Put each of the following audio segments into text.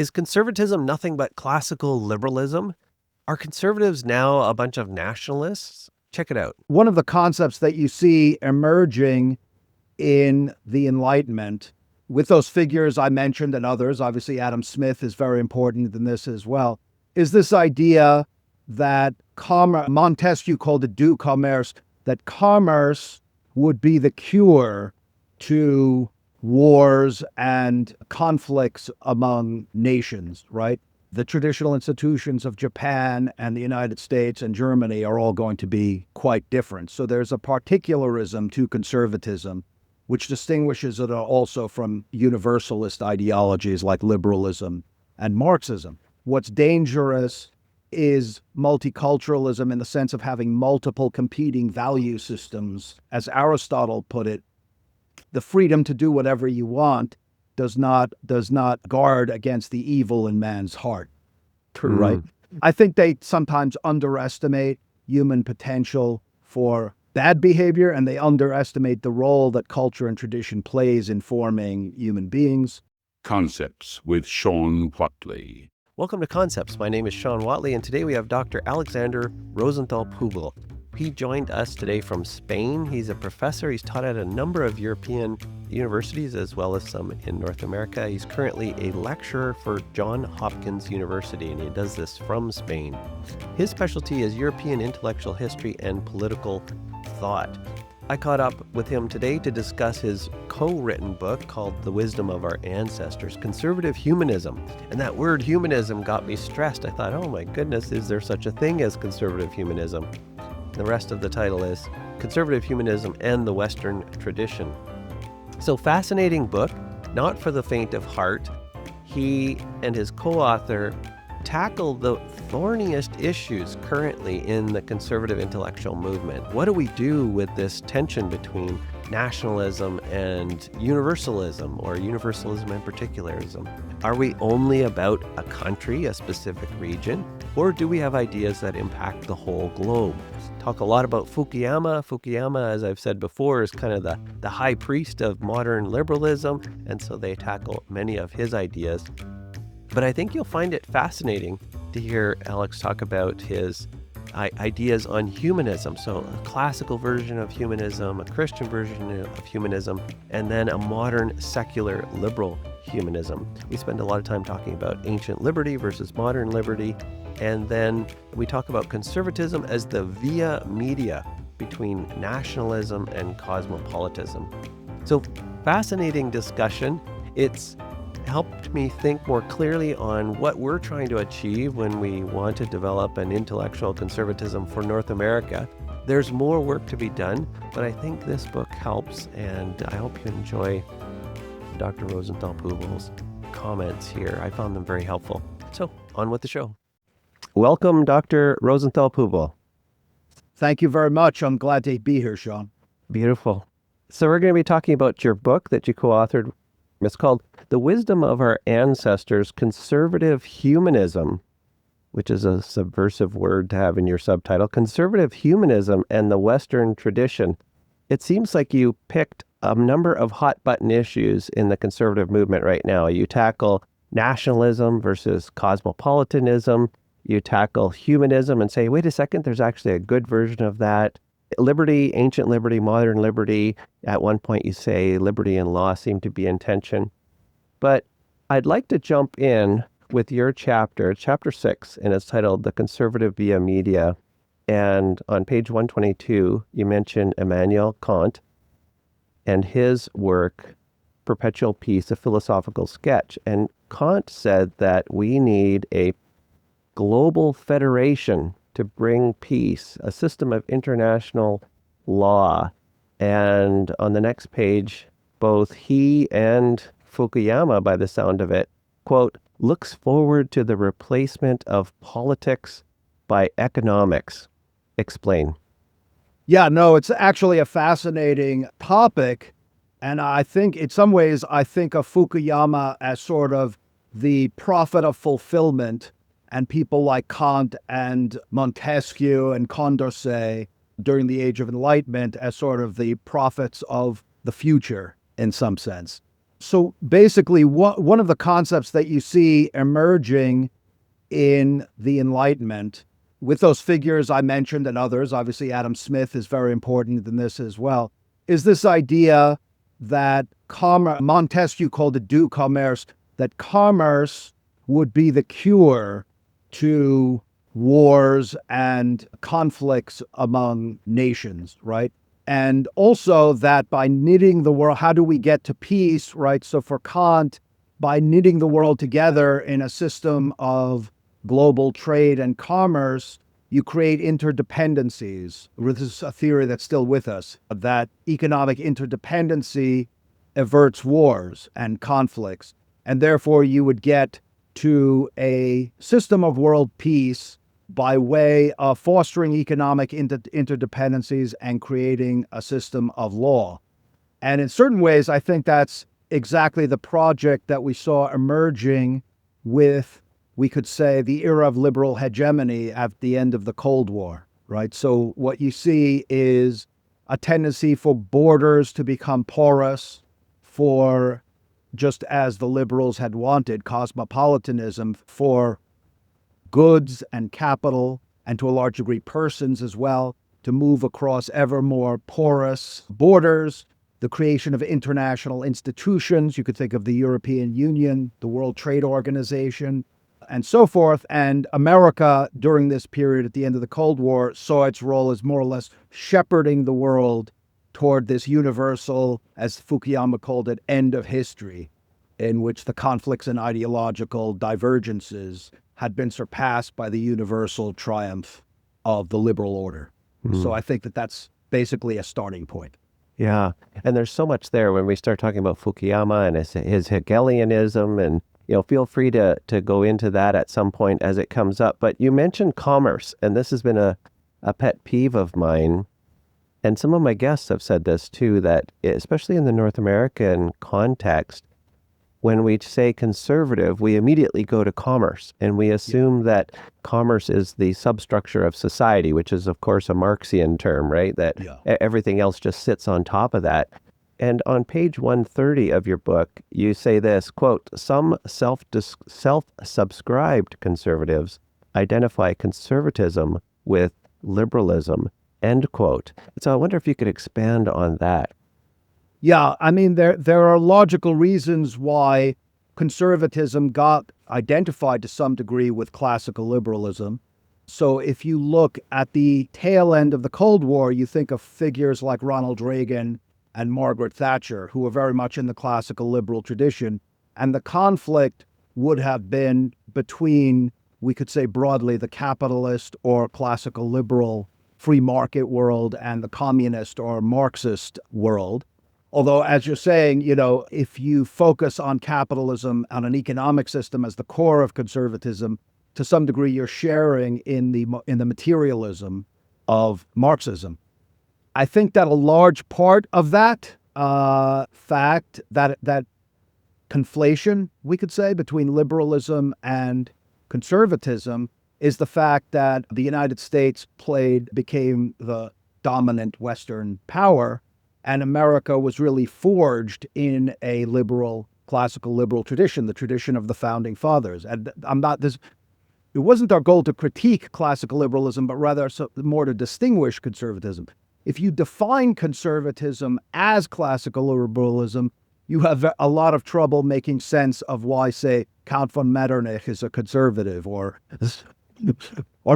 Is conservatism nothing but classical liberalism? Are conservatives now a bunch of nationalists? Check it out. One of the concepts that you see emerging in the Enlightenment with those figures I mentioned and others, obviously Adam Smith is very important in this as well, is this idea that Montesquieu called it doux commerce, that commerce would be the cure to wars and conflicts among nations, right? The traditional institutions of Japan and the United States and Germany are all going to be quite different. So there's a particularism to conservatism, which distinguishes it also from universalist ideologies like liberalism and Marxism. What's dangerous is multiculturalism in the sense of having multiple competing value systems. As Aristotle put it, the freedom to do whatever you want does not guard against the evil in man's heart. True, right? I think they sometimes underestimate human potential for bad behavior, and they underestimate the role that culture and tradition plays in forming human beings. Concepts with Shawn Whatley. Welcome to Concepts. My name is Shawn Whatley, and today we have Dr. Alexander Rosenthal-Pubul. He joined us today from Spain. He's a professor. He's taught at a number of European universities as well as some in North America. He's currently a lecturer for Johns Hopkins University, and he does this from Spain. His specialty is European intellectual history and political thought. I caught up with him today to discuss his co-written book called The Wisdom of Our Ancestors, Conservative Humanism. And that word humanism got me stressed. I thought, oh my goodness, is there such a thing as conservative humanism? The rest of the title is Conservative Humanism and the Western Tradition. So fascinating book, not for the faint of heart. He and his co-author tackle the thorniest issues currently in the conservative intellectual movement. What do we do with this tension between nationalism and universalism, or universalism and particularism? Are we only about a country, a specific region, or do we have ideas that impact the whole globe? Talk a lot about Fukuyama. Fukuyama, as I've said before, is kind of the high priest of modern liberalism, and so they tackle many of his ideas. But I think you'll find it fascinating to hear Alex talk about his ideas on humanism. So a classical version of humanism, a Christian version of humanism, and then a modern secular liberal humanism. We spend a lot of time talking about ancient liberty versus modern liberty. And then we talk about conservatism as the via media between nationalism and cosmopolitanism. So fascinating discussion. It's helped me think more clearly on what we're trying to achieve when we want to develop an intellectual conservatism for North America. There's more work to be done, but I think this book helps, and I hope you enjoy Dr. Rosenthal-Pubul's comments here. I found them very helpful. So, on with the show. Welcome, Dr. Rosenthal-Pubul. Thank you very much. I'm glad to be here, Shawn. Beautiful. So we're going to be talking about your book that you co-authored. It's called The Wisdom of Our Ancestors, Conservative Humanism, which is a subversive word to have in your subtitle, Conservative Humanism and the Western Tradition. It seems like you picked a number of hot-button issues in the conservative movement right now. You tackle nationalism versus cosmopolitanism. You tackle humanism and say, wait a second, there's actually a good version of that. Liberty, ancient liberty, modern liberty. At one point you say liberty and law seem to be in tension. But I'd like to jump in with your chapter 6, and it's titled The Conservative Via Media. And on page 122, you mention Immanuel Kant and his work, Perpetual Peace, a Philosophical Sketch. And Kant said that we need a global federation to bring peace, a system of international law. And on the next page, both he and Fukuyama, by the sound of it, quote, looks forward to the replacement of politics by economics. Explain. Yeah, no, it's actually a fascinating topic. And I think in some ways, I think of Fukuyama as sort of the prophet of fulfillment, and people like Kant and Montesquieu and Condorcet during the Age of Enlightenment as sort of the prophets of the future in some sense. So basically, one of the concepts that you see emerging in the Enlightenment with those figures I mentioned and others, obviously Adam Smith is very important in this as well, is this idea that Montesquieu called it doux commerce, that commerce would be the cure to wars and conflicts among nations, right? And also that by knitting the world, how do we get to peace, right? So for Kant, by knitting the world together in a system of global trade and commerce, you create interdependencies. This is a theory that's still with us, that economic interdependency averts wars and conflicts. And therefore, you would get to a system of world peace by way of fostering economic interdependencies and creating a system of law. And in certain ways, I think that's exactly the project that we saw emerging with, we could say, the era of liberal hegemony at the end of the Cold War, right? So what you see is a tendency for borders to become porous, for, just as the liberals had wanted, cosmopolitanism, for goods and capital, and to a large degree persons as well, to move across ever more porous borders, the creation of international institutions. You could think of the European Union, the World Trade Organization, and so forth. And America, during this period at the end of the Cold War, saw its role as more or less shepherding the world toward this universal, as Fukuyama called it, end of history, in which the conflicts and ideological divergences had been surpassed by the universal triumph of the liberal order. So I think that that's basically a starting point. Yeah. And there's so much there when we start talking about Fukuyama and his Hegelianism, and feel free to go into that at some point as it comes up. But you mentioned commerce, and this has been a pet peeve of mine. And some of my guests have said this too, that especially in the North American context, when we say conservative, we immediately go to commerce, and we assume that commerce is the substructure of society, which is, of course, a Marxian term, right? That everything else just sits on top of that. And on page 130 of your book, you say this, quote, "Some self-subscribed conservatives identify conservatism with liberalism," end quote. So I wonder if you could expand on that. Yeah, I mean, there are logical reasons why conservatism got identified to some degree with classical liberalism. So if you look at the tail end of the Cold War, you think of figures like Ronald Reagan and Margaret Thatcher, who were very much in the classical liberal tradition. And the conflict would have been between, we could say broadly, the capitalist or classical liberal free market world and the communist or Marxist world. Although, as you're saying, if you focus on capitalism, on an economic system as the core of conservatism, to some degree you're sharing in the materialism of Marxism. I think that a large part of that fact, that conflation, we could say, between liberalism and conservatism, is the fact that the United States became the dominant Western power, and America was really forged in a classical liberal tradition, the tradition of the founding fathers. And it wasn't our goal to critique classical liberalism, but rather more to distinguish conservatism. If you define conservatism as classical liberalism, you have a lot of trouble making sense of why, say, Count von Metternich is a conservative, or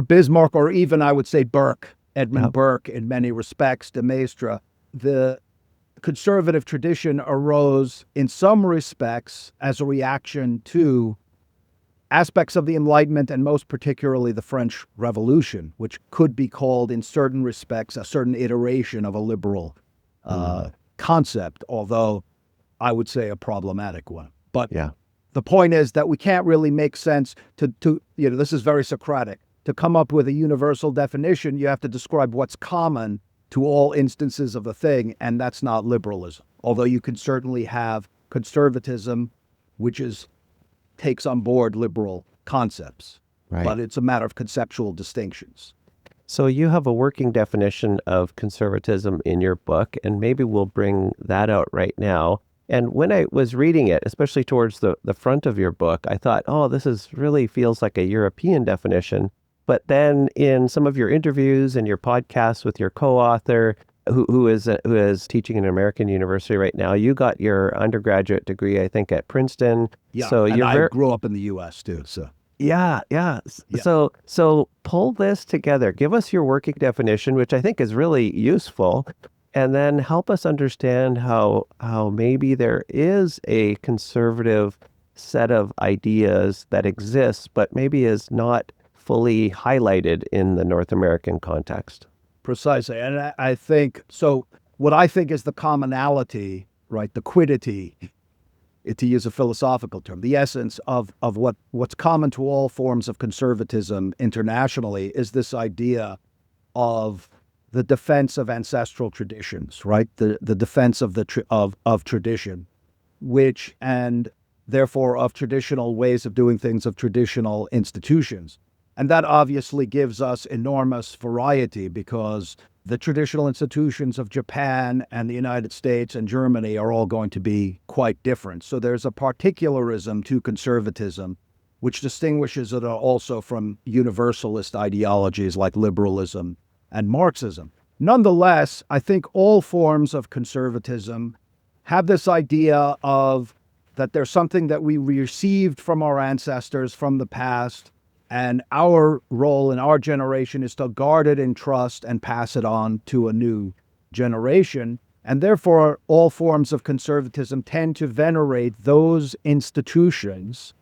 Bismarck, or even, I would say, Burke, Edmund Burke, in many respects, de Maistre. The conservative tradition arose in some respects as a reaction to aspects of the Enlightenment, and most particularly the French Revolution, which could be called in certain respects a certain iteration of a liberal concept, although I would say a problematic one. But the point is that we can't really make sense to this is very Socratic. To come up with a universal definition, you have to describe what's common to all instances of the thing, and that's not liberalism. Although you can certainly have conservatism, which takes on board liberal concepts, but it's a matter of conceptual distinctions. So you have a working definition of conservatism in your book, and maybe we'll bring that out right now. And when I was reading it, especially towards the front of your book, I thought, oh, this is really feels like a European definition. But then in some of your interviews and your podcasts with your co-author, who is teaching in an American university right now, you got your undergraduate degree, I think, at Princeton. Yeah, So and you're I very, grew up in the U.S. too, so. yeah, yeah. Yeah. So pull this together. Give us your working definition, which I think is really useful, and then help us understand how maybe there is a conservative set of ideas that exists, but maybe is not fully highlighted in the North American context. Precisely. And I think so. What I think is the commonality, right? The quiddity, to use a philosophical term, the essence of what's common to all forms of conservatism internationally is this idea of the defense of ancestral traditions, right? The defense of of tradition, which and therefore of traditional ways of doing things, of traditional institutions. And that obviously gives us enormous variety because the traditional institutions of Japan and the United States and Germany are all going to be quite different. So there's a particularism to conservatism, which distinguishes it also from universalist ideologies like liberalism and Marxism. Nonetheless, I think all forms of conservatism have this idea of that there's something that we received from our ancestors from the past, and our role in our generation is to guard it in trust and pass it on to a new generation. And therefore, all forms of conservatism tend to venerate those institutions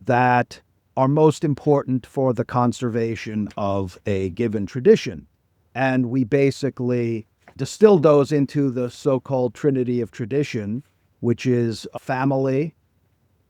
that are most important for the conservation of a given tradition. And we basically distill those into the so-called trinity of tradition, which is a family,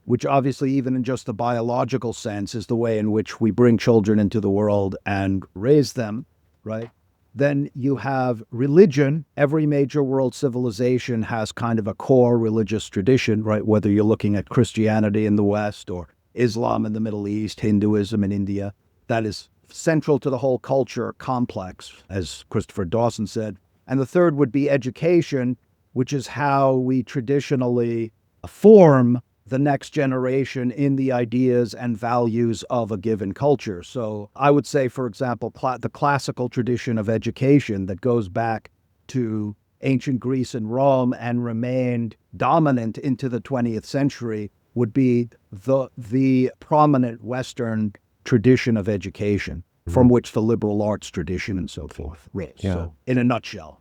which obviously, even in just the biological sense, is the way in which we bring children into the world and raise them, right? Then you have religion. Every major world civilization has kind of a core religious tradition, right? Whether you're looking at Christianity in the West or Islam in the Middle East, Hinduism in India, that is central to the whole culture complex, as Christopher Dawson said. And the third would be education, which is how we traditionally form the next generation in the ideas and values of a given culture. So I would say, for example, the classical tradition of education that goes back to ancient Greece and Rome and remained dominant into the 20th century would be the prominent Western tradition of education, from which the liberal arts tradition and so forth. Yeah. So in a nutshell.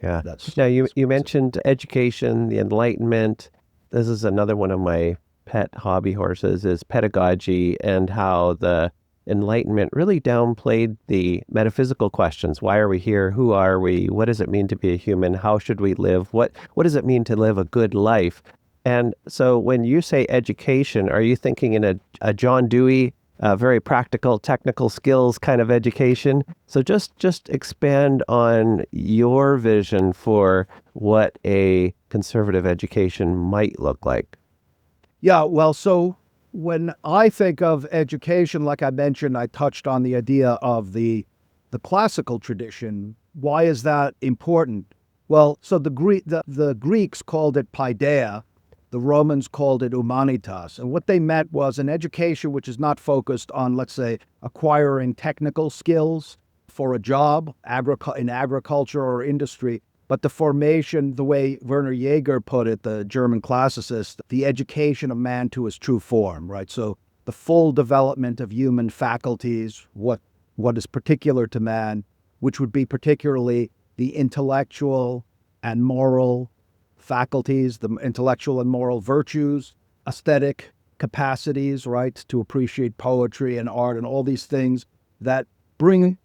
Yeah. Now, you mentioned education, the Enlightenment. This is another one of my pet hobby horses is pedagogy, and how the Enlightenment really downplayed the metaphysical questions. Why are we here? Who are we? What does it mean to be a human? How should we live? What does it mean to live a good life? And so when you say education, are you thinking in a John Dewey, very practical, technical skills kind of education? So just expand on your vision for what a conservative education might look like. Yeah, well, so when I think of education, like I mentioned, I touched on the idea of the classical tradition. Why is that important? Well, so the Greeks called it paideia, the Romans called it humanitas. And what they meant was an education which is not focused on, let's say, acquiring technical skills for a job in agriculture or industry, but the formation, the way Werner Jaeger put it, the German classicist, the education of man to his true form, right? So the full development of human faculties, what is particular to man, which would be particularly the intellectual and moral faculties, the intellectual and moral virtues, aesthetic capacities, right, to appreciate poetry and art and all these things that bring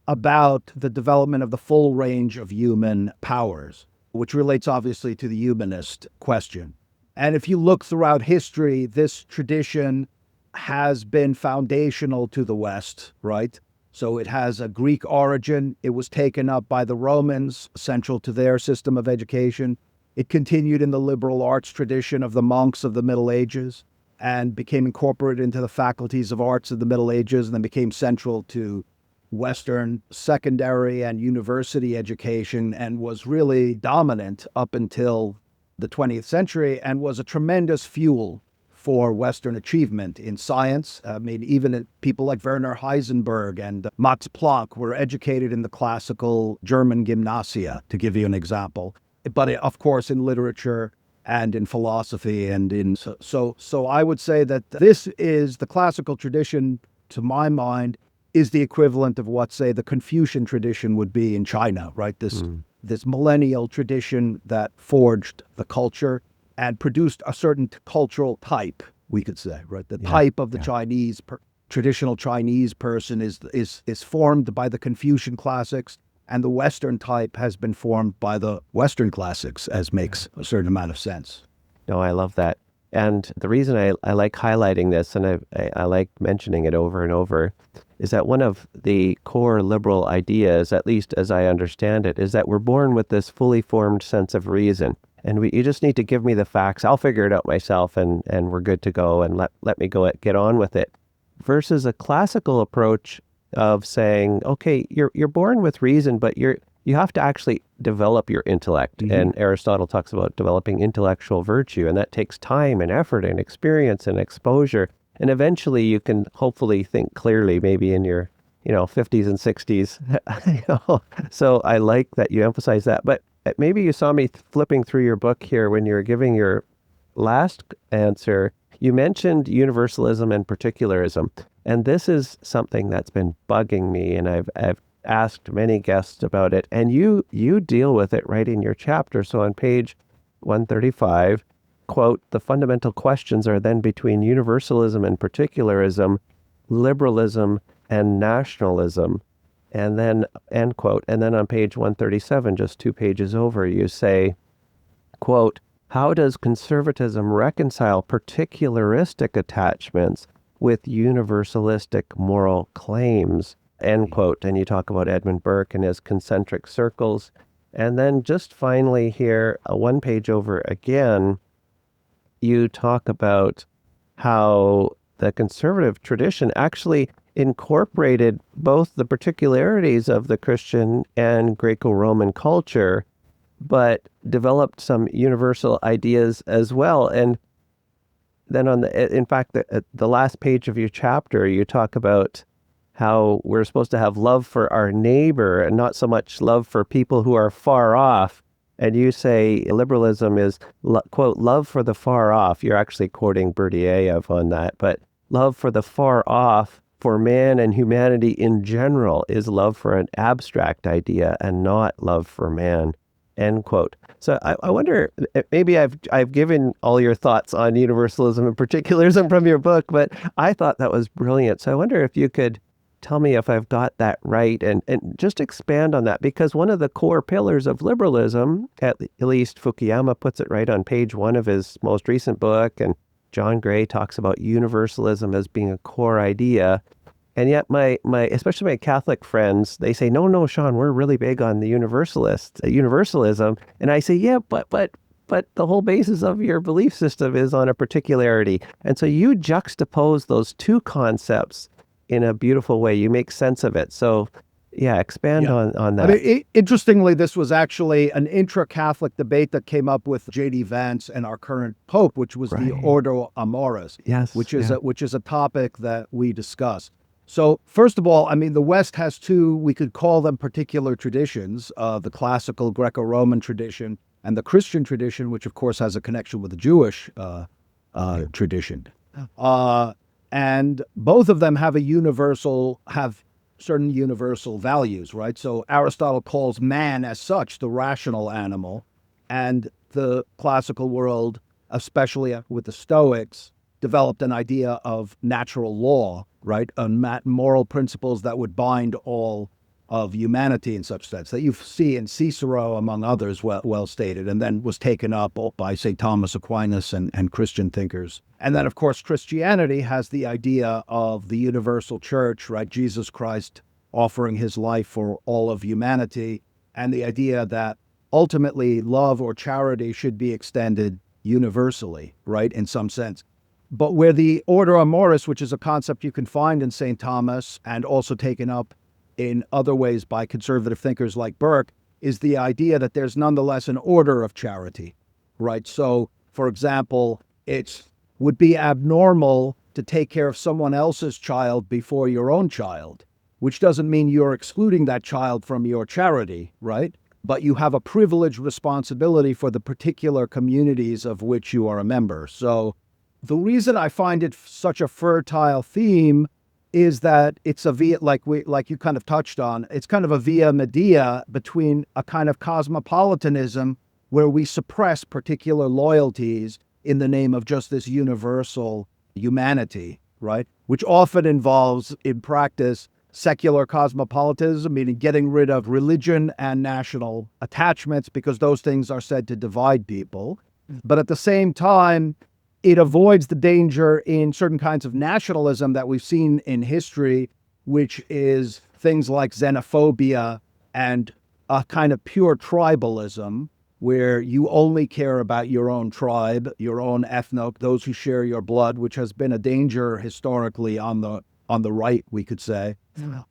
about the development of the full range of human powers, which relates obviously to the humanist question. And if you look throughout history, this tradition has been foundational to the West, right? So it has a Greek origin. It was taken up by the Romans, central to their system of education. It continued in the liberal arts tradition of the monks of the Middle Ages and became incorporated into the faculties of arts of the Middle Ages, and then became central to Western secondary and university education, and was really dominant up until the 20th century and was a tremendous fuel for Western achievement in science. I mean, even people like Werner Heisenberg and Max Planck were educated in the classical German gymnasia, to give you an example. But of course, in literature and in philosophy and in so I would say that this is the classical tradition, to my mind, is the equivalent of what, say, the Confucian tradition would be in China, right? This millennial tradition that forged the culture and produced a certain cultural type, we could say, right? The type of the Chinese, traditional Chinese person is formed by the Confucian classics, and the Western type has been formed by the Western classics, as makes a certain amount of sense. No, I love that. And the reason I like highlighting this, and I like mentioning it over and over, is that one of the core liberal ideas, at least as I understand it, is that we're born with this fully formed sense of reason. And you just need to give me the facts. I'll figure it out myself, and we're good to go, and let me get on with it. Versus a classical approach of saying, okay, you're born with reason, but you have to actually develop your intellect. Mm-hmm. And Aristotle talks about developing intellectual virtue, and that takes time and effort and experience and exposure. And eventually you can hopefully think clearly, maybe in your 50s and 60s. So I like that you emphasize that. But maybe you saw me flipping through your book here when you were giving your last answer. You mentioned universalism and particularism. And this is something that's been bugging me, and I've asked many guests about it. And you deal with it right in your chapter. So on page 135, quote, "The fundamental questions are then between universalism and particularism, liberalism and nationalism." And then, end quote. And then on page 137, just 2 pages over, you say, quote, "How does conservatism reconcile particularistic attachments with universalistic moral claims?" End quote. And you talk about Edmund Burke and his concentric circles. And then just finally here, 1 page over again, you talk about how the conservative tradition actually incorporated both the particularities of the Christian and Greco-Roman culture, but developed some universal ideas as well. And then in fact, the last page of your chapter, you talk about how we're supposed to have love for our neighbor and not so much love for people who are far off. And you say liberalism is, quote, "love for the far off." You're actually quoting Berdyaev on that. But love for the far off, for man and humanity in general, is love for an abstract idea and not love for man. End quote. So I wonder, maybe I've given all your thoughts on universalism and particularism from your book, but I thought that was brilliant. So I wonder if you could tell me if I've got that right and just expand on that, because one of the core pillars of liberalism, at least Fukuyama puts it right on page 1 of his most recent book, and John Gray talks about universalism as being a core idea. And yet especially my Catholic friends, they say, no, Shawn, we're really big on the universalism. And I say, yeah, but the whole basis of your belief system is on a particularity. And so you juxtapose those two concepts in a beautiful way. You make sense of it. So expand on that. I mean, interestingly, this was actually an intra-Catholic debate that came up with J.D. Vance and our current Pope, which was the Ordo Amoris, which is a topic that we discuss. So first of all, I mean, the West has two, we could call them particular traditions, the classical Greco-Roman tradition and the Christian tradition, which of course has a connection with the Jewish tradition. And both of them have certain universal values, right? So Aristotle calls man as such the rational animal, and the classical world, especially with the Stoics, developed an idea of natural law, right? Moral principles that would bind all of humanity in such sense that you see in Cicero, among others, well stated, and then was taken up by, say, Thomas Aquinas and Christian thinkers. And then, of course, Christianity has the idea of the universal church, right? Jesus Christ offering his life for all of humanity, and the idea that ultimately love or charity should be extended universally, right, in some sense. But where the Ordo Amoris, which is a concept you can find in St. Thomas and also taken up in other ways by conservative thinkers like Burke, is the idea that there's nonetheless an order of charity, right? So, for example, it would be abnormal to take care of someone else's child before your own child, which doesn't mean you're excluding that child from your charity, right? But you have a privileged responsibility for the particular communities of which you are a member. So the reason I find it such a fertile theme is that it's a via, like you kind of touched on, it's kind of a via media between a kind of cosmopolitanism where we suppress particular loyalties in the name of just this universal humanity, right? Which often involves, in practice, secular cosmopolitanism, meaning getting rid of religion and national attachments because those things are said to divide people. But at the same time, it avoids the danger in certain kinds of nationalism that we've seen in history, which is things like xenophobia and a kind of pure tribalism, where you only care about your own tribe, your own those who share your blood, which has been a danger historically on the right, we could say.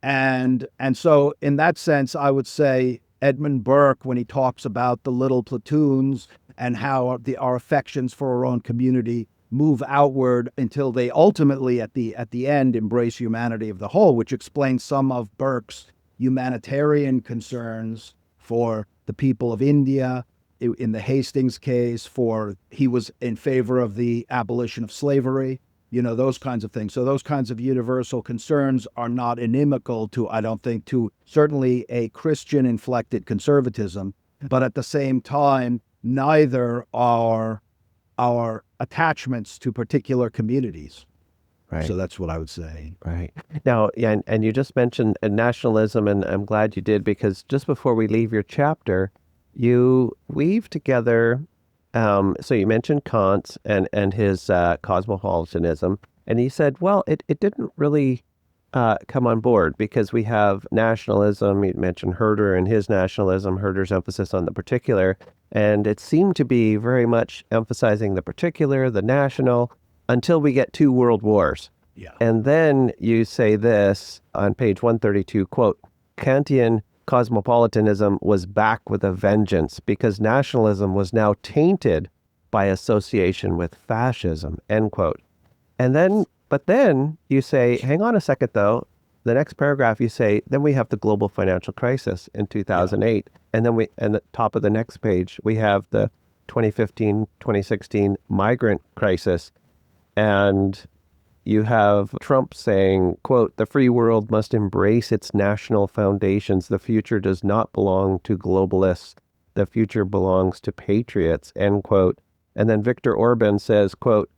And so in that sense, I would say Edmund Burke, when he talks about the little platoons and how our affections for our own community move outward until they ultimately, at the end, embrace humanity of the whole, which explains some of Burke's humanitarian concerns for the people of India. In the Hastings case, he was in favor of the abolition of slavery, those kinds of things. So those kinds of universal concerns are not inimical to, I don't think, to certainly a Christian-inflected conservatism. But at the same time, neither are our attachments to particular communities. Right. So that's what I would say. Right. Now, yeah, and you just mentioned nationalism, and I'm glad you did, because just before we leave your chapter, you weave together, so you mentioned Kant and his cosmopolitanism, and he said, well, it didn't really come on board because we have nationalism. You mentioned Herder and his nationalism, Herder's emphasis on the particular, and it seemed to be very much emphasizing the particular, the national, until we get two world wars. Yeah. And then you say this on page 132, quote, Kantian cosmopolitanism was back with a vengeance because nationalism was now tainted by association with fascism, end quote. But then you say, hang on a second though, the next paragraph you say, then we have the global financial crisis in 2008. Yeah. And then and the top of the next page, we have the 2015-2016 migrant crisis. And you have Trump saying, quote, the free world must embrace its national foundations. The future does not belong to globalists. The future belongs to patriots, end quote. And then Viktor Orban says, quote,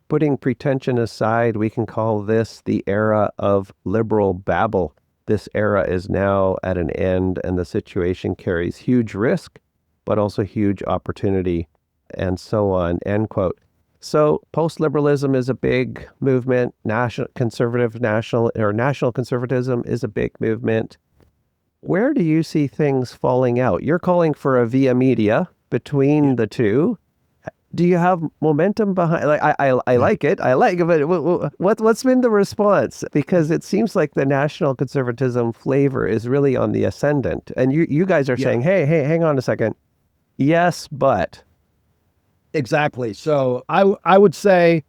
putting pretension aside, we can call this the era of liberal babble. This era is now at an end, and the situation carries huge risk, but also huge opportunity, and so on, end quote. So post-liberalism is a big movement. National conservatism is a big movement. Where do you see things falling out? You're calling for a via media between the two. Do you have momentum behind? Like I like it. I like it. But what's been the response? Because it seems like the national conservatism flavor is really on the ascendant, and you guys are saying, hey, hang on a second. Yes, but. Exactly. So I would say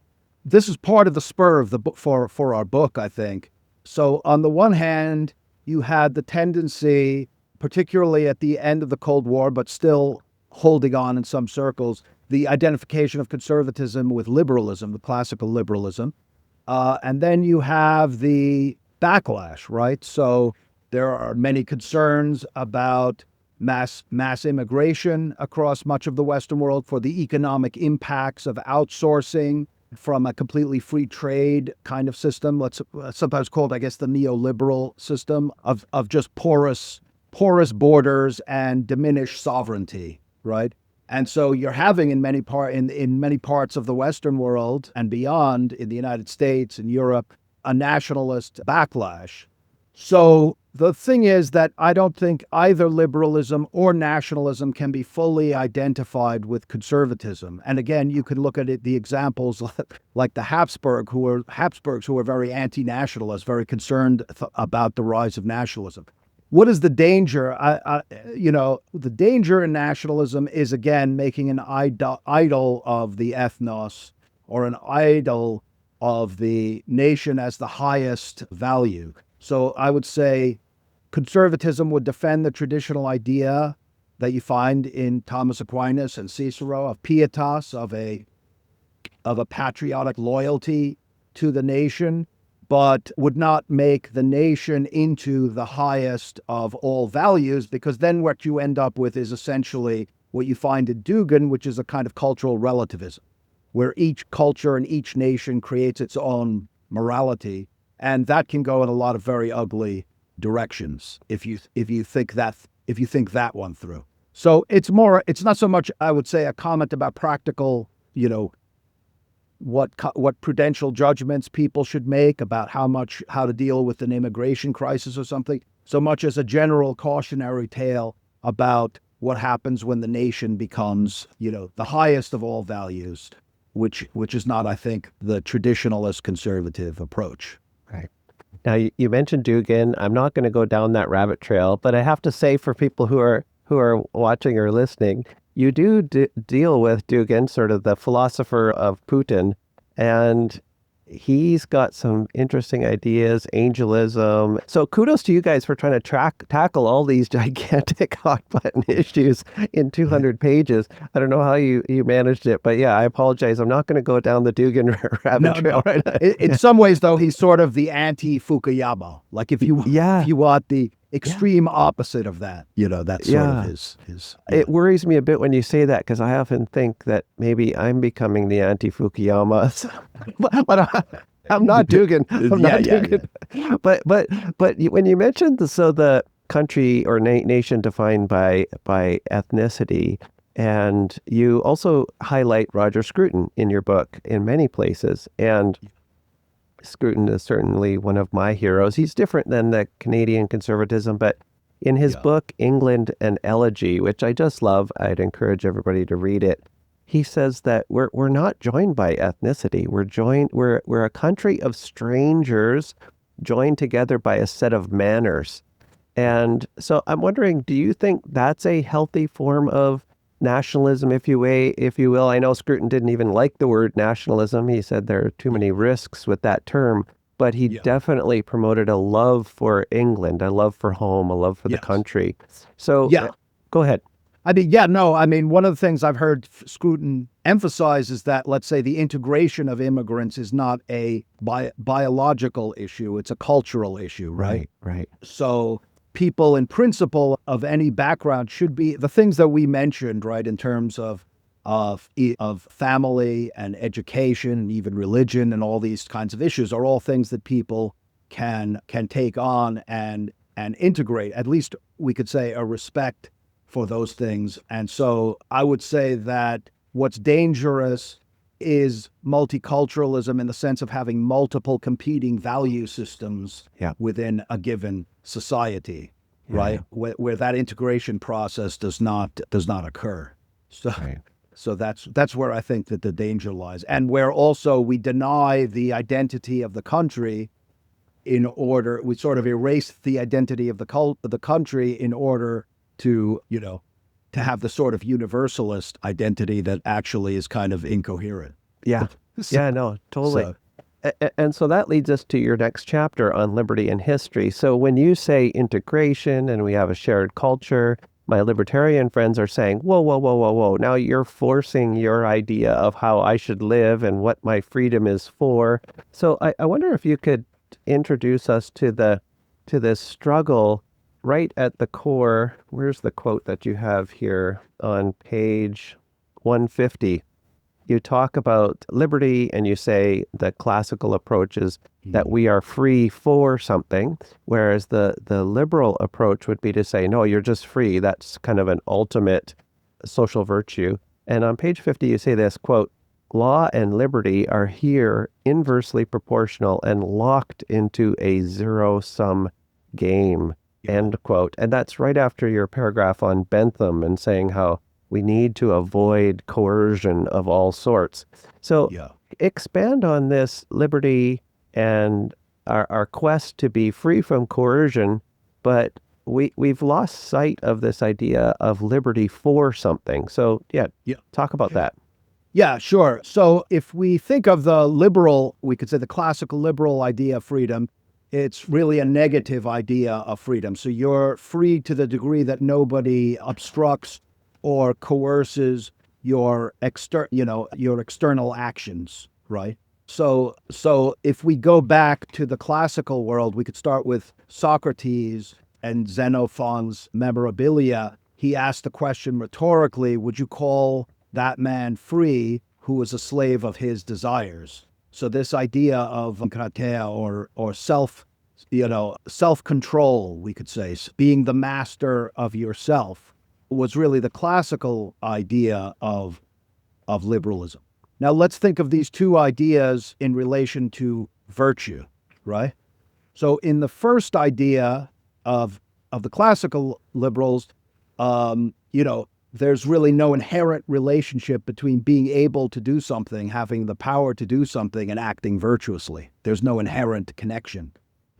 this is part of the spur of the book for our book, I think. So on the one hand, you had the tendency, particularly at the end of the Cold War, but still holding on in some circles, the identification of conservatism with liberalism, the classical liberalism. And then you have the backlash, right? So there are many concerns about mass immigration across much of the Western world for the economic impacts of outsourcing from a completely free trade kind of system, what's sometimes called, I guess, the neoliberal system of just porous borders and diminished sovereignty, right? And so you're having in many parts of the Western world and beyond, in the United States and Europe, a nationalist backlash. So the thing is that I don't think either liberalism or nationalism can be fully identified with conservatism. And again, you can look at it, the examples like the Habsburgs, who were very anti-nationalist, very concerned about the rise of nationalism. what is the danger? The danger in nationalism is, again, making an idol of the ethnos, or an idol of the nation as the highest value. So I would say conservatism would defend the traditional idea that you find in Thomas Aquinas and Cicero of pietas, of a patriotic loyalty to the nation, but would not make the nation into the highest of all values, because then what you end up with is essentially what you find in Dugin, which is a kind of cultural relativism, where each culture and each nation creates its own morality, and that can go in a lot of very ugly directions if you think that one through. So it's not so much, I would say, a comment about practical, what prudential judgments people should make about how to deal with an immigration crisis or something, so much as a general cautionary tale about what happens when the nation becomes, the highest of all values, which is not, I think, the traditionalist conservative approach. Right. Now, you mentioned Dugin. I'm not going to go down that rabbit trail, but I have to say, for people who are watching or listening, you do deal with Dugin, sort of the philosopher of Putin, and he's got some interesting ideas, angelism. So kudos to you guys for trying to tackle all these gigantic hot button issues in 200 pages. I don't know how you managed it, but yeah, I apologize. I'm not going to go down the Dugin rabbit trail right now. In some ways, though, he's sort of the anti-Fukuyama. Like if you want the extreme opposite of that, that's sort of his. It worries me a bit when you say that, because I often think that maybe I'm becoming the anti-Fukuyama. but I'm not Dugin. I'm not Dugin. Yeah. But when you mentioned the country or nation defined by ethnicity, and you also highlight Roger Scruton in your book in many places, and Scruton is certainly one of my heroes. He's different than the Canadian conservatism, but in his book, England and Elegy, which I just love, I'd encourage everybody to read it. He says that we're not joined by ethnicity. We're a country of strangers joined together by a set of manners. And so I'm wondering, do you think that's a healthy form of nationalism, if you will? I know Scruton didn't even like the word nationalism. He said there are too many risks with that term, but he definitely promoted a love for England, a love for home, a love for the country. So go ahead. I mean, one of the things I've heard Scruton emphasize is that, let's say, the integration of immigrants is not a biological issue, it's a cultural issue, right? Right. So people in principle of any background should be the things that we mentioned, right, in terms of family and education and even religion and all these kinds of issues are all things that people can take on and integrate. At least we could say a respect for those things. And so I would say that what's dangerous is multiculturalism in the sense of having multiple competing value systems within a given society, right? Where that integration process does not occur. So that's where I think that the danger lies, and where also we deny the identity of the country we sort of erase the identity of the country in order to have the sort of universalist identity that actually is kind of incoherent. Yeah. No, totally. And so that leads us to your next chapter on liberty and history. So when you say integration and we have a shared culture, my libertarian friends are saying, whoa. Now you're forcing your idea of how I should live and what my freedom is for. So I wonder if you could introduce us to this struggle right at the core. Where's the quote that you have here on page 150? You talk about liberty and you say the classical approach is that we are free for something, whereas the liberal approach would be to say, no, you're just free. That's kind of an ultimate social virtue. And on page 50, you say this, quote, law and liberty are here inversely proportional and locked into a zero-sum game, end quote. And that's right after your paragraph on Bentham and saying how we need to avoid coercion of all sorts. So expand on this liberty and our quest to be free from coercion, but we've lost sight of this idea of liberty for something. So Yeah. talk about that. Yeah, sure. So if we think of the liberal, we could say the classical liberal idea of freedom, it's really a negative idea of freedom. So you're free to the degree that nobody obstructs or coerces your external actions, right? So if we go back to the classical world, we could start with Socrates and Xenophon's Memorabilia. He asked the question rhetorically, would you call that man free who was a slave of his desires? So this idea of kratia or self-control, we could say, being the master of yourself, was really the classical idea of liberalism. Now let's think of these two ideas in relation to virtue, right? So in the first idea of the classical liberals, there's really no inherent relationship between being able to do something, having the power to do something, and acting virtuously. There's no inherent connection.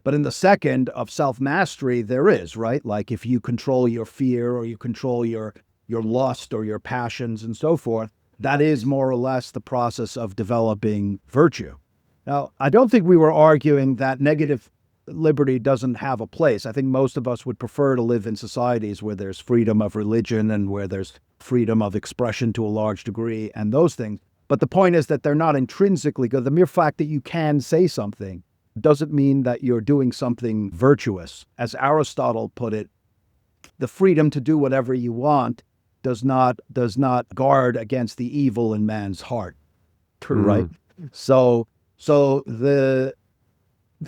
But in the second of self-mastery, there is, right? Like if you control your fear or you control your lust or your passions and so forth, that is more or less the process of developing virtue. Now, I don't think we were arguing that negative liberty doesn't have a place. I think most of us would prefer to live in societies where there's freedom of religion and where there's freedom of expression to a large degree and those things. But the point is that they're not intrinsically good. The mere fact that you can say something doesn't mean that you're doing something virtuous. As Aristotle put it, the freedom to do whatever you want does not guard against the evil in man's heart, right? So the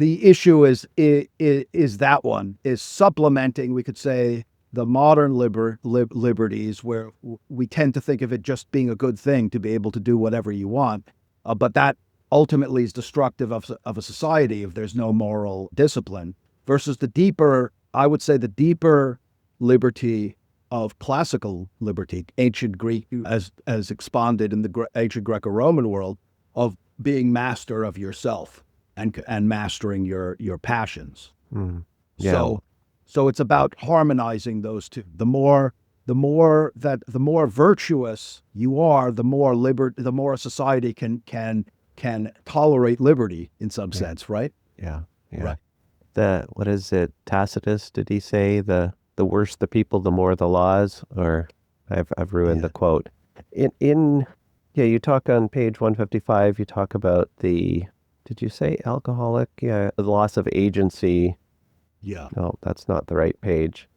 issue is that one is supplementing, we could say, the modern liberties, where we tend to think of it just being a good thing to be able to do whatever you want, but that ultimately is destructive of a society if there's no moral discipline, versus the deeper liberty of classical liberty, ancient Greek, as expanded in the ancient Greco-Roman world, of being master of yourself and mastering your passions. Yeah. So it's about harmonizing those two. The more virtuous you are, the more a society can tolerate liberty in some sense, right? Yeah. Right. What is it? Tacitus, did he say the worse the people, the more the laws? Or I've ruined the quote. You talk on page 155. You talk about did you say alcoholic? Yeah, the loss of agency. Yeah. No, that's not the right page.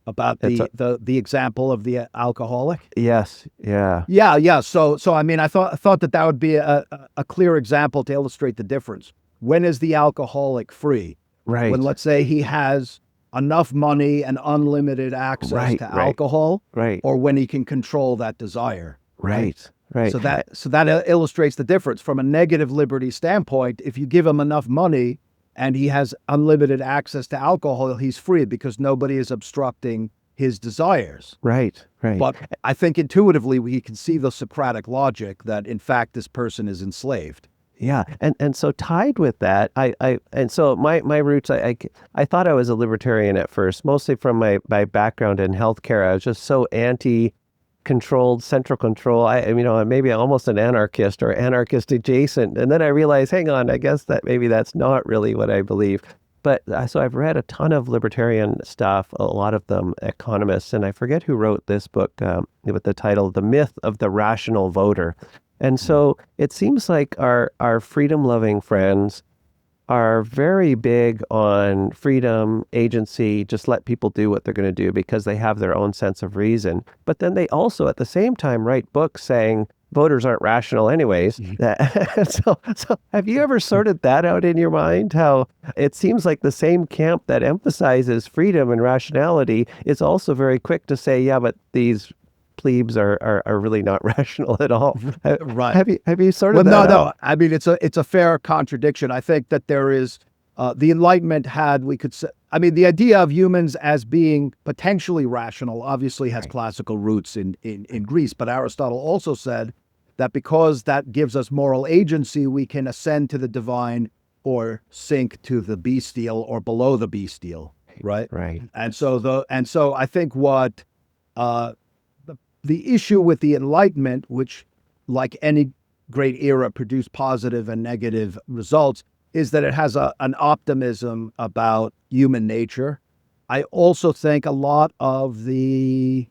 About the example of the alcoholic. Yes. Yeah. Yeah. So I mean, I thought that would be a clear example to illustrate the difference. When is the alcoholic free? Right. When, let's say, he has enough money and unlimited access to alcohol, right, or when he can control that desire. Right. So that illustrates the difference from a negative liberty standpoint. If you give him enough money and he has unlimited access to alcohol, he's free because nobody is obstructing his desires. Right. But I think intuitively we can see the Socratic logic that in fact this person is enslaved. Yeah, and so tied with that, so my roots, I thought I was a libertarian at first, mostly from my background in healthcare. I was just so anti-controlled, central control. I'm maybe almost an anarchist or anarchist adjacent, and then I realized, hang on, I guess that maybe that's not really what I believe. But so I've read a ton of libertarian stuff, a lot of them economists, and I forget who wrote this book with the title "The Myth of the Rational Voter." And so it seems like our freedom-loving friends are very big on freedom, agency, just let people do what they're going to do because they have their own sense of reason. But then they also, at the same time, write books saying voters aren't rational anyways. So have you ever sorted that out in your mind? How it seems like the same camp that emphasizes freedom and rationality is also very quick to say, yeah, but these plebes are really not rational at all. Right. Have you sorted that out? No. I mean, it's a fair contradiction. I think that there is the Enlightenment had, we could say, I mean, the idea of humans as being potentially rational obviously has classical roots in Greece, but Aristotle also said that because that gives us moral agency, we can ascend to the divine or sink to the bestial or below the bestial. right? Right. And so I think what the issue with the Enlightenment, which, like any great era, produced positive and negative results, is that it has an optimism about human nature. I also think a lot of the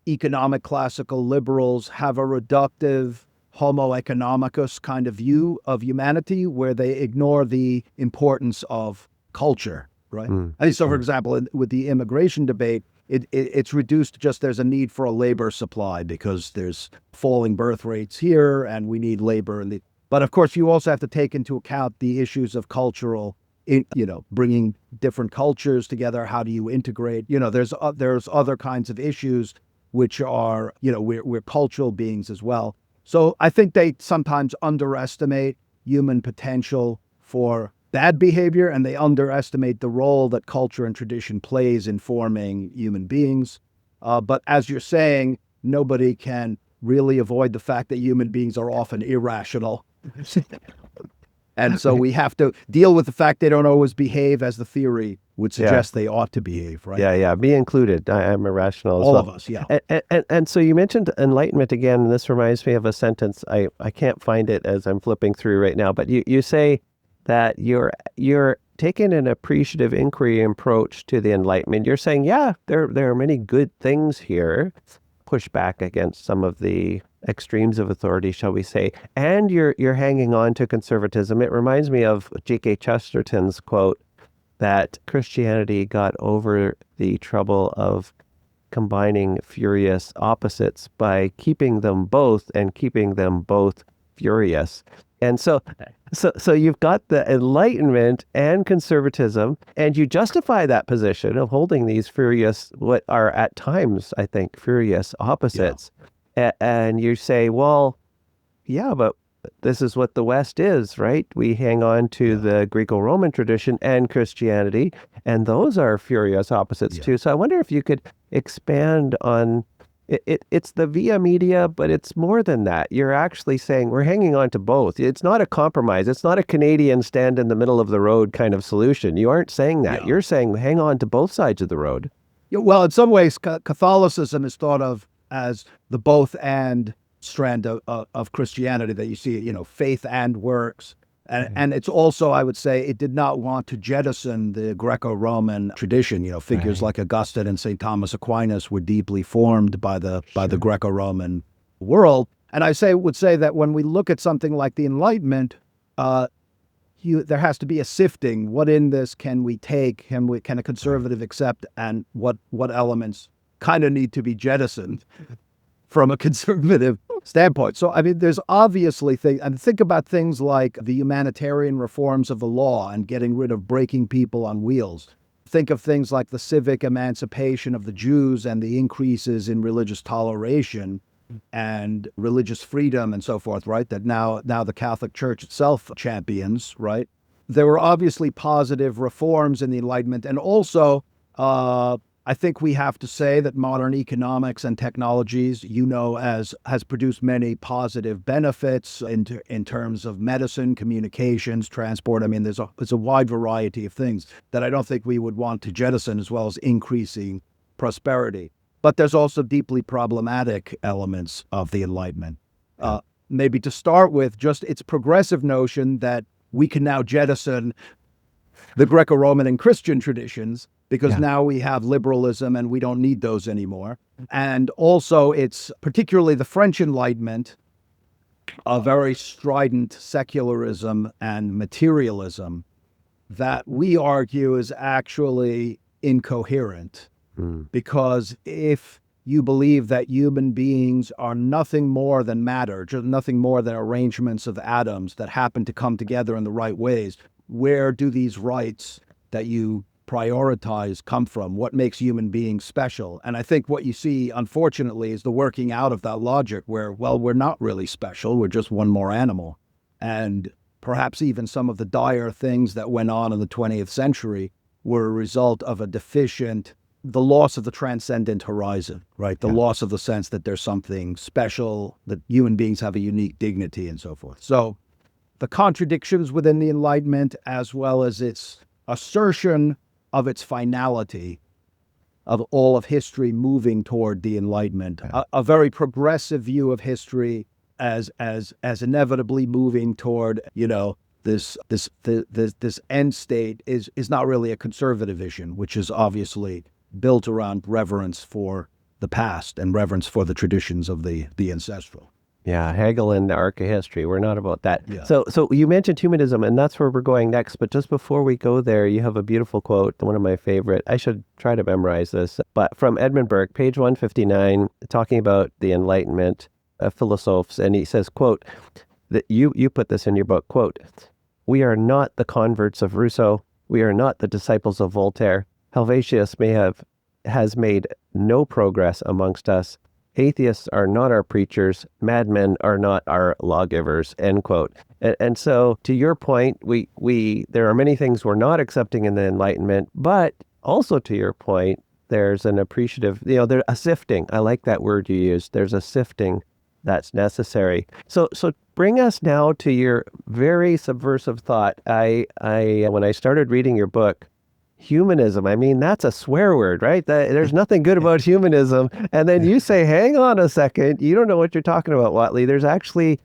economic classical liberals have a reductive homo economicus kind of view of humanity where they ignore the importance of culture, right? So, for example, with the immigration debate, it's reduced to just there's a need for a labor supply because there's falling birth rates here and we need labor. But of course, you also have to take into account the issues of cultural, bringing different cultures together. How do you integrate? There's other kinds of issues which are, we're cultural beings as well. So I think they sometimes underestimate human potential for bad behavior, and they underestimate the role that culture and tradition plays in forming human beings. But as you're saying, nobody can really avoid the fact that human beings are often irrational. And so we have to deal with the fact they don't always behave as the theory would suggest they ought to behave, right? Yeah. Me included. I'm irrational as All well. of us, yeah. And so you mentioned Enlightenment again, and this reminds me of a sentence. I can't find it as I'm flipping through right now, but you say that you're taking an appreciative inquiry approach to the Enlightenment. You're saying, there are many good things here, push back against some of the extremes of authority, shall we say, and you're hanging on to conservatism. It reminds me of G.K. Chesterton's quote that Christianity got over the trouble of combining furious opposites by keeping them both and keeping them both furious. And so you've got the Enlightenment and conservatism, and you justify that position of holding these furious, what are at times, I think, furious opposites. Yeah. And you say, well, yeah, but this is what the West is, right? We hang on to the Greco-Roman tradition and Christianity, and those are furious opposites too. So I wonder if you could expand on it's the via media, but it's more than that. You're actually saying we're hanging on to both. It's not a compromise. It's not a Canadian stand in the middle of the road kind of solution. You aren't saying that. You're saying hang on to both sides of the road. Yeah, well, in some ways, Catholicism is thought of as the both and strand of Christianity that you see, faith and works. And it's also, I would say, it did not want to jettison the Greco-Roman tradition. Figures like Augustine and St. Thomas Aquinas were deeply formed by the Greco-Roman world. And would say that when we look at something like the Enlightenment, there has to be a sifting. What in this can we take? Can a conservative accept? And what elements kind of need to be jettisoned from a conservative standpoint? So, there's obviously things, and think about things like the humanitarian reforms of the law and getting rid of breaking people on wheels. Think of things like the civic emancipation of the Jews and the increases in religious toleration and religious freedom and so forth, right? That now the Catholic Church itself champions, right? There were obviously positive reforms in the Enlightenment, and also, I think we have to say that modern economics and technologies, has produced many positive benefits in terms of medicine, communications, transport. There's a wide variety of things that I don't think we would want to jettison, as well as increasing prosperity. But there's also deeply problematic elements of the Enlightenment. Maybe to start with, just its progressive notion that we can now jettison the Greco-Roman and Christian traditions because now we have liberalism and we don't need those anymore. And also it's particularly the French Enlightenment, a very strident secularism and materialism that we argue is actually incoherent. Because if you believe that human beings are nothing more than matter, just nothing more than arrangements of atoms that happen to come together in the right ways, where do these rights that you prioritize come from? What makes human beings special? And I think what you see, unfortunately, is the working out of that logic where, well, we're not really special. We're just one more animal. And perhaps even some of the dire things that went on in the 20th century were a result of the loss of the transcendent horizon, right? The loss of the sense that there's something special, that human beings have a unique dignity and so forth. So the contradictions within the Enlightenment, as well as its assertion of its finality, of all of history moving toward the Enlightenment, a very progressive view of history as inevitably moving toward, this end state is not really a conservative vision, which is obviously built around reverence for the past and reverence for the traditions of the ancestral. Yeah, Hegel and the arc of history. We're not about that. Yeah. So you mentioned humanism, and that's where we're going next. But just before we go there, you have a beautiful quote, one of my favorite. I should try to memorize this. But from Edmund Burke, page 159, talking about the Enlightenment of philosophers, and he says, quote, that you put this in your book, quote, "We are not the converts of Rousseau. We are not the disciples of Voltaire. Helvetius has made no progress amongst us. Atheists are not our preachers. Madmen are not our lawgivers," end quote. And so, to your point, there are many things we're not accepting in the Enlightenment, but also to your point, there's an appreciative, there's a sifting. I like that word you used. There's a sifting that's necessary. So bring us now to your very subversive thought. When I started reading your book, humanism, I mean, that's a swear word, right? There's nothing good about humanism. And then you say, hang on a second, you don't know what you're talking about, Whatley. There's actually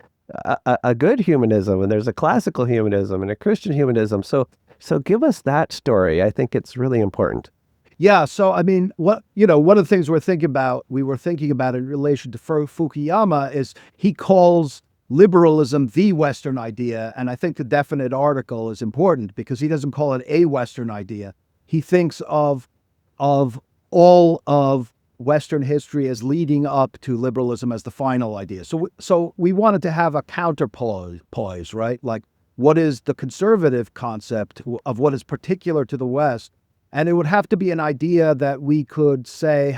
a good humanism, and there's a classical humanism and a Christian humanism. So give us that story. I think it's really important. Yeah. So, I mean, one of the things we were thinking about in relation to Fukuyama is he calls liberalism the Western idea. And I think the definite article is important because he doesn't call it a Western idea. He thinks of all of Western history as leading up to liberalism as the final idea. So we wanted to have a counterpoise, right? Like, what is the conservative concept of what is particular to the West? And it would have to be an idea that we could say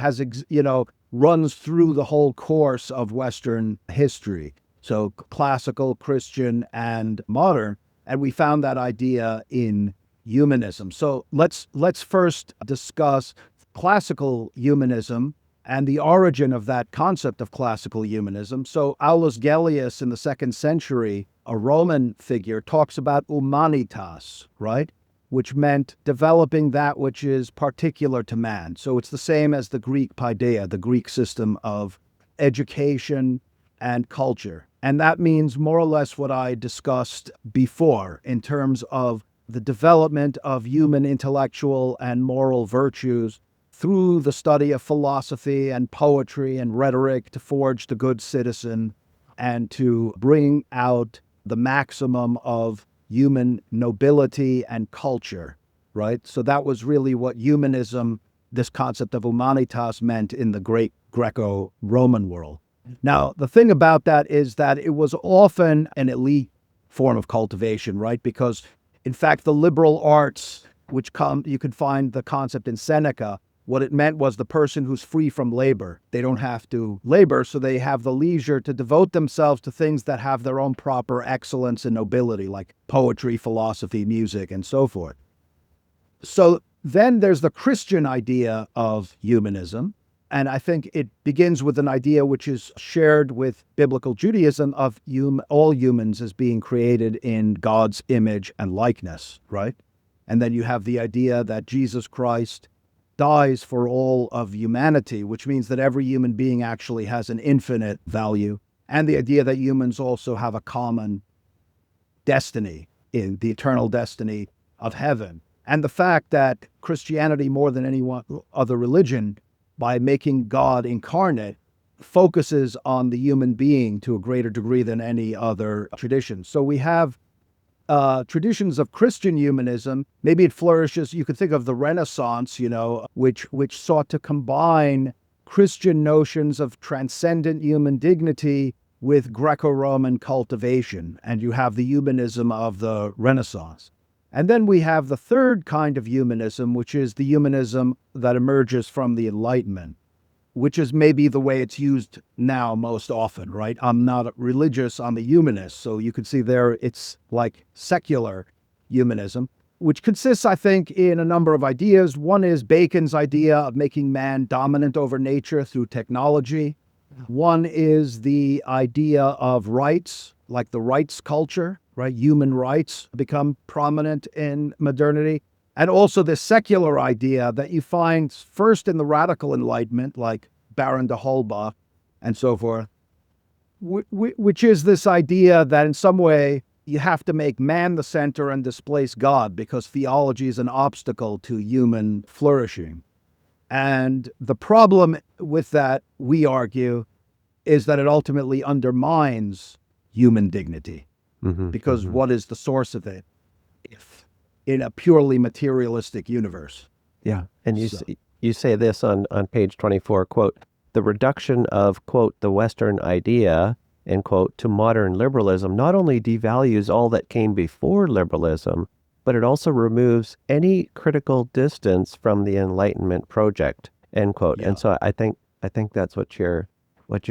runs through the whole course of Western history. So classical, Christian, and modern. And we found that idea in humanism. So let's first discuss classical humanism and the origin of that concept of classical humanism. So Aulus Gellius in the 2nd century, a Roman figure, talks about humanitas, right? Which meant developing that which is particular to man. So it's the same as the Greek paideia, the Greek system of education and culture. And that means more or less what I discussed before in terms of the development of human intellectual and moral virtues through the study of philosophy and poetry and rhetoric to forge the good citizen and to bring out the maximum of human nobility and culture, right? So that was really what humanism, this concept of humanitas, meant in the great Greco-Roman world. Now, the thing about that is that it was often an elite form of cultivation, right? Because, in fact, the liberal arts, you can find the concept in Seneca, what it meant was the person who's free from labor. They don't have to labor, so they have the leisure to devote themselves to things that have their own proper excellence and nobility, like poetry, philosophy, music, and so forth. So then there's the Christian idea of humanism. And I think it begins with an idea which is shared with biblical Judaism of all humans as being created in God's image and likeness, right? And then you have the idea that Jesus Christ dies for all of humanity, which means that every human being actually has an infinite value. And the idea that humans also have a common destiny, in the eternal destiny of heaven. And the fact that Christianity, more than any other religion, by making God incarnate, focuses on the human being to a greater degree than any other tradition. So we have traditions of Christian humanism. Maybe it flourishes, you could think of the Renaissance, which sought to combine Christian notions of transcendent human dignity with Greco-Roman cultivation. And you have the humanism of the Renaissance. And then we have the third kind of humanism, which is the humanism that emerges from the Enlightenment, which is maybe the way it's used now most often, right? I'm not religious, I'm a humanist. So you can see there it's like secular humanism, which consists, I think, in a number of ideas. One is Bacon's idea of making man dominant over nature through technology. One is the idea of rights, like the rights culture, right? Human rights become prominent in modernity. And also this secular idea that you find first in the radical Enlightenment, like Baron de Holbach and so forth, which is this idea that in some way you have to make man the center and displace God because theology is an obstacle to human flourishing. And the problem with that, we argue, is that it ultimately undermines human dignity. Because what is the source of it if in a purely materialistic universe? Yeah. And you say this on page 24, quote, the reduction of, quote, the Western idea, end quote, to modern liberalism not only devalues all that came before liberalism, but it also removes any critical distance from the Enlightenment project, end quote. Yeah. And so I think that's what you're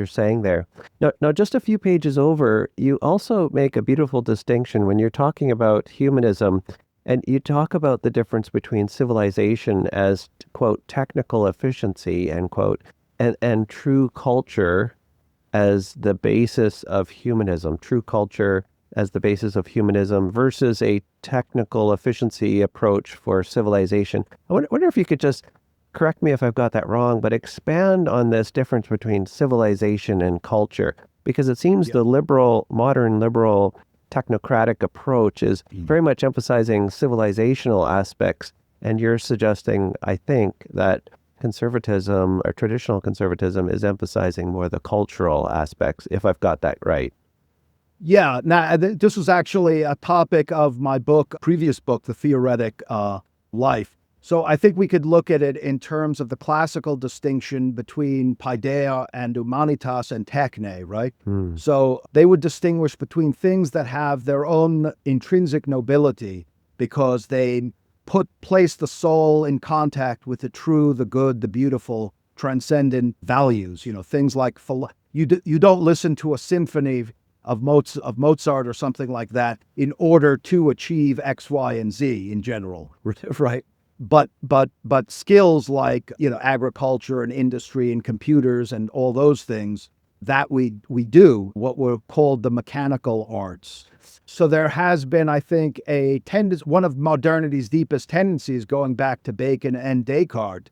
saying there. Now, just a few pages over, you also make a beautiful distinction when you're talking about humanism, and you talk about the difference between civilization as, quote, technical efficiency, end quote, and true culture as the basis of humanism, true culture as the basis of humanism versus a technical efficiency approach for civilization. I wonder if you could just correct me if I've got that wrong, but expand on this difference between civilization and culture, because it seems the modern liberal technocratic approach is very much emphasizing civilizational aspects. And you're suggesting, I think, that conservatism or traditional conservatism is emphasizing more the cultural aspects, if I've got that right. Yeah. Now, this was actually a topic of my previous book, The Theoretic Life. So I think we could look at it in terms of the classical distinction between paideia and humanitas and techne, right? So they would distinguish between things that have their own intrinsic nobility because they place the soul in contact with the true, the good, the beautiful, transcendent values. Things like you don't listen to a symphony of Mozart or something like that in order to achieve X, Y, and Z in general, right? But skills like agriculture and industry and computers and all those things that we do what were called the mechanical arts. So there has been, I think, a tendency. One of modernity's deepest tendencies, going back to Bacon and Descartes,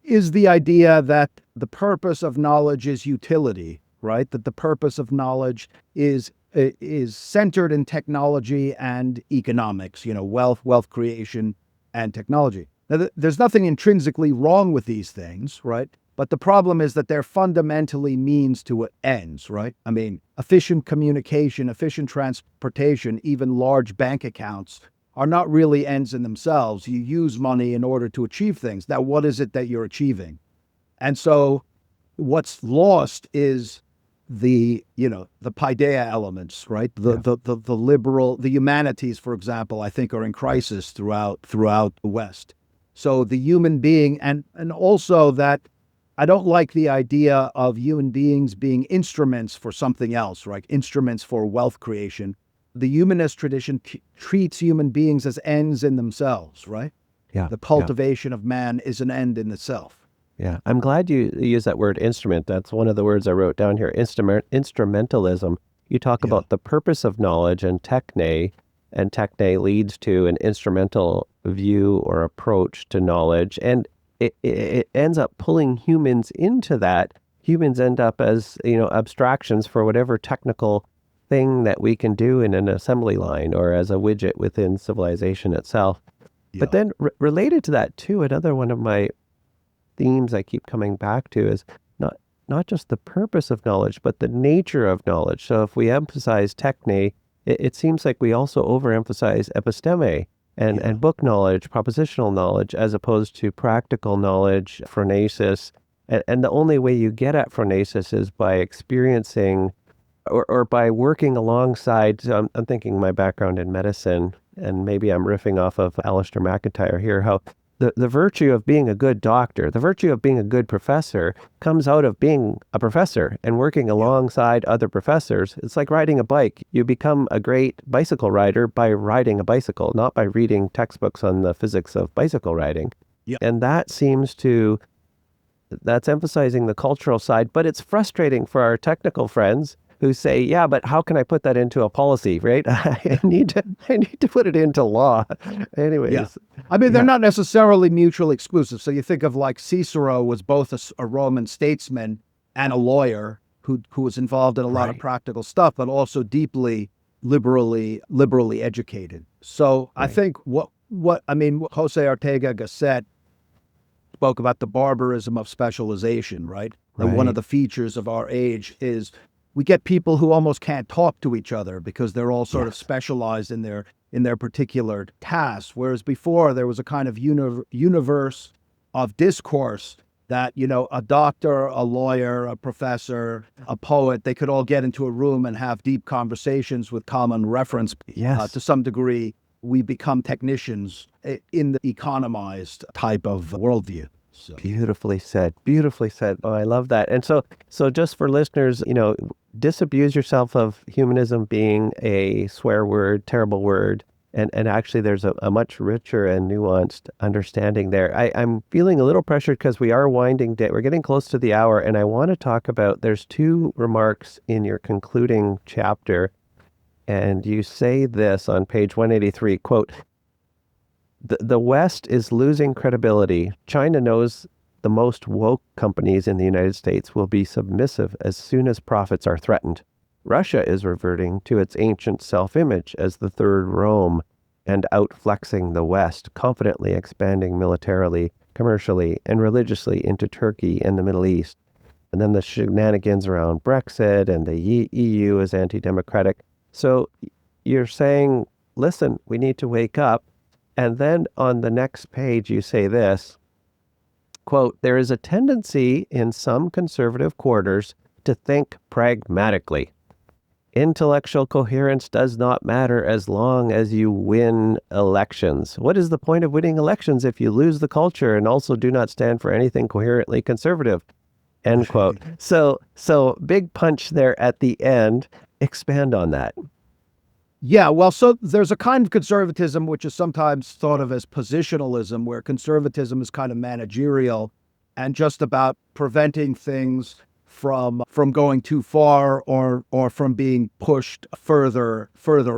is the idea that the purpose of knowledge is utility, right? That the purpose of knowledge is centered in technology and economics. Wealth creation and technology. Now, there's nothing intrinsically wrong with these things, right? But the problem is that they're fundamentally means to ends, right? I mean, efficient communication, efficient transportation, even large bank accounts are not really ends in themselves. You use money in order to achieve things. Now, what is it that you're achieving? And so what's lost is the paideia elements, right? The liberal, the humanities, for example, I think are in crisis throughout the West. So the human being, and also that I don't like the idea of human beings being instruments for something else, right? Instruments for wealth creation. The humanist tradition treats human beings as ends in themselves, right? Yeah. The cultivation of man is an end in itself. Yeah. I'm glad you use that word instrument. That's one of the words I wrote down here. Instrumentalism. You talk about the purpose of knowledge and techne leads to an instrumental view or approach to knowledge. And it ends up pulling humans into that. Humans end up as, abstractions for whatever technical thing that we can do in an assembly line or as a widget within civilization itself. Yeah. But then related to that too, another one of my themes I keep coming back to is not just the purpose of knowledge, but the nature of knowledge. So if we emphasize techne, it seems like we also overemphasize episteme and book knowledge, propositional knowledge, as opposed to practical knowledge, phronesis. And the only way you get at phronesis is by experiencing or by working alongside. So I'm thinking my background in medicine, and maybe I'm riffing off of Alistair McIntyre here, how the virtue of being a good doctor, the virtue of being a good professor comes out of being a professor and working alongside other professors. It's like riding a bike. You become a great bicycle rider by riding a bicycle, not by reading textbooks on the physics of bicycle riding. Yeah. And that's emphasizing the cultural side, but it's frustrating for our technical friends who say, yeah, but how can I put that into a policy, right? I need to put it into law. Anyways. Yeah. I mean, they're not necessarily mutually exclusive. So you think of like Cicero was both a Roman statesman and a lawyer who was involved in a lot of practical stuff, but also deeply liberally educated. So I think what Jose Ortega Gasset spoke about the barbarism of specialization, right? And one of the features of our age is we get people who almost can't talk to each other because they're all sort of specialized in their particular tasks. Whereas before there was a kind of universe of discourse that, a doctor, a lawyer, a professor, a poet, they could all get into a room and have deep conversations with common reference. To some degree, we become technicians in the economized type of worldview. So. Beautifully said. Beautifully said. Oh, I love that. And so just for listeners, disabuse yourself of humanism being a swear word, terrible word. And actually, there's a much richer and nuanced understanding there. I'm feeling a little pressured because we are winding down. We're getting close to the hour. And I want to talk about, there's two remarks in your concluding chapter. And you say this on page 183, quote, The West is losing credibility. China knows the most woke companies in the United States will be submissive as soon as profits are threatened. Russia is reverting to its ancient self-image as the third Rome and outflexing the West, confidently expanding militarily, commercially, and religiously into Turkey and the Middle East. And then the shenanigans around Brexit and the EU is anti-democratic. So you're saying, listen, we need to wake up. And then on the next page, you say this, quote, there is a tendency in some conservative quarters to think pragmatically. Intellectual coherence does not matter as long as you win elections. What is the point of winning elections if you lose the culture and also do not stand for anything coherently conservative? End quote. So big punch there at the end. Expand on that. Yeah, well, so there's a kind of conservatism which is sometimes thought of as positionalism, where conservatism is kind of managerial and just about preventing things from going too far or from being pushed further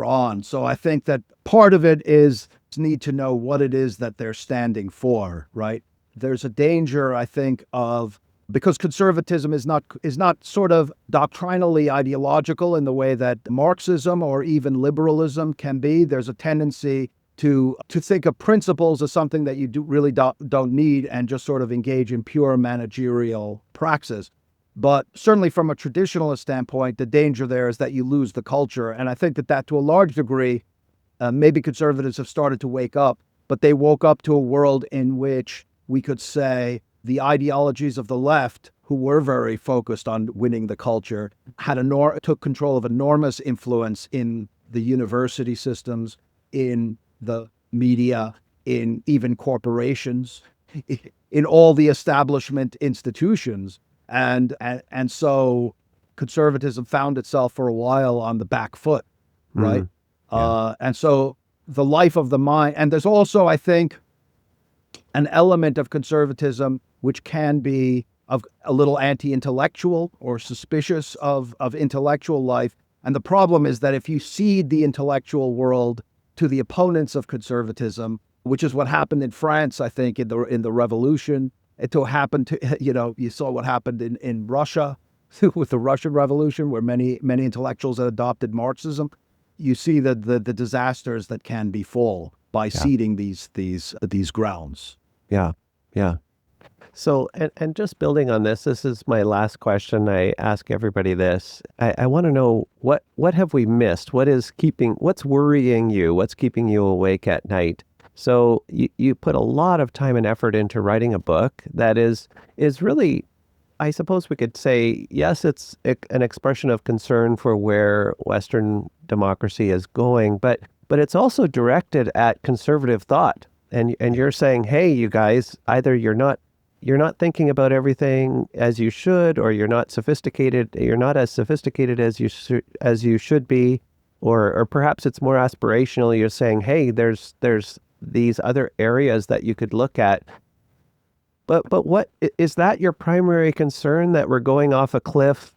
on. So I think that part of it is need to know what it is that they're standing for, right? There's a danger, I think, of because conservatism is not sort of doctrinally ideological in the way that Marxism or even liberalism can be. There's a tendency to think of principles as something that you really don't need and just sort of engage in pure managerial praxis. But certainly from a traditionalist standpoint, the danger there is that you lose the culture. And I think that to a large degree, maybe conservatives have started to wake up, but they woke up to a world in which we could say the ideologies of the left, who were very focused on winning the culture, took control of enormous influence in the university systems, in the media, in even corporations, in all the establishment institutions. And so conservatism found itself for a while on the back foot, right? And so the life of the mind, and there's also, I think, an element of conservatism which can be of a little anti-intellectual or suspicious of intellectual life. And the problem is that if you cede the intellectual world to the opponents of conservatism, which is what happened in France, I think, in the revolution, it happened to, you saw what happened in Russia with the Russian Revolution, where many intellectuals had adopted Marxism. You see the disasters that can befall by ceding these grounds. Yeah. So, and just building on this is my last question. I ask everybody this. I want to know what have we missed? What's worrying you? What's keeping you awake at night? So you put a lot of time and effort into writing a book that is really, I suppose we could say, yes, it's an expression of concern for where Western democracy is going, but it's also directed at conservative thought. And you're saying, hey, you guys, either you're not thinking about everything as you should, or you're not sophisticated. You're not as sophisticated as you should be, or perhaps it's more aspirational. You're saying, hey, there's these other areas that you could look at. But what is that your primary concern, that we're going off a cliff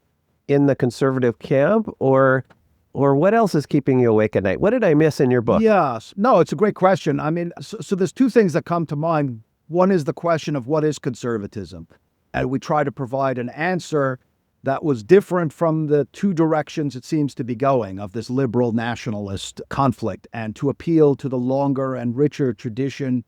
in the conservative camp, or what else is keeping you awake at night? What did I miss in your book? Yes. No, it's a great question. I mean, so there's two things that come to mind. One is the question of what is conservatism? And we try to provide an answer that was different from the two directions it seems to be going of this liberal nationalist conflict, and to appeal to the longer and richer tradition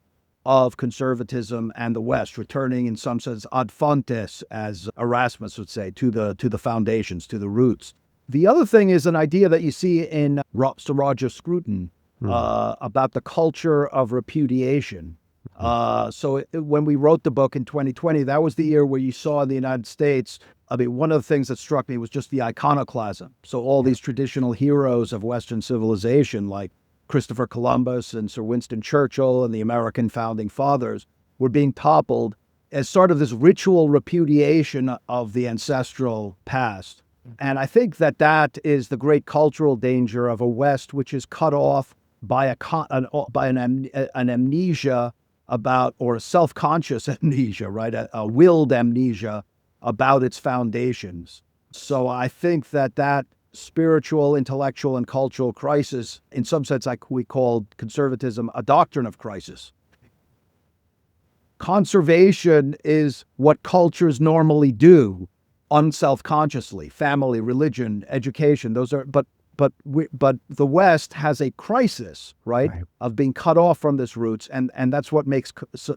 of conservatism and the West, returning in some sense ad fontes, as Erasmus would say, to the foundations, to the roots. The other thing is an idea that you see in Sir Roger Scruton about the culture of repudiation. When we wrote the book in 2020, that was the year where you saw in the United States, I mean, one of the things that struck me was just the iconoclasm. So all these traditional heroes of Western civilization, like Christopher Columbus and Sir Winston Churchill and the American founding fathers, were being toppled as sort of this ritual repudiation of the ancestral past. And I think that is the great cultural danger of a West which is cut off by an amnesia about, or a self-conscious amnesia, right? A willed amnesia about its foundations. So I think that spiritual, intellectual, and cultural crisis, in some sense, we call conservatism a doctrine of crisis. Conservation is what cultures normally do, unself-consciously. Family, religion, education, those are, but the West has a crisis, right, of being cut off from this roots, and that's what makes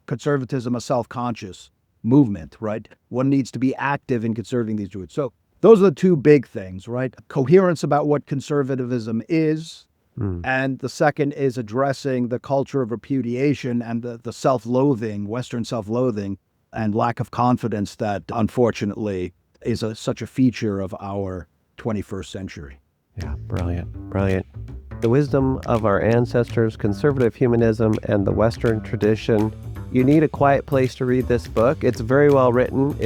conservatism a self-conscious movement, right? One needs to be active in conserving these roots. So those are the two big things, right? Coherence about what conservatism is, and the second is addressing the culture of repudiation and the self-loathing, Western self-loathing, and lack of confidence that, unfortunately, is such a feature of our 21st century. Yeah, brilliant, brilliant. The wisdom of our ancestors, conservative humanism, and the Western tradition. You need a quiet place to read this book. It's very well written.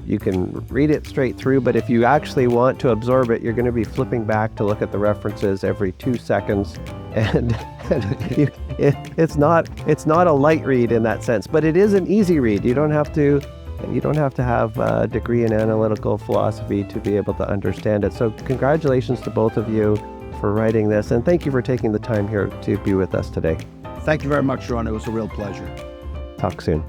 You can read it straight through, but if you actually want to absorb it, you're going to be flipping back to look at the references every 2 seconds. And it's not a light read in that sense, but it is an easy read. You don't have to have a degree in analytical philosophy to be able to understand it. So congratulations to both of you for writing this, and thank you for taking the time here to be with us today. Thank you very much, Shawn. It was a real pleasure. Talk soon.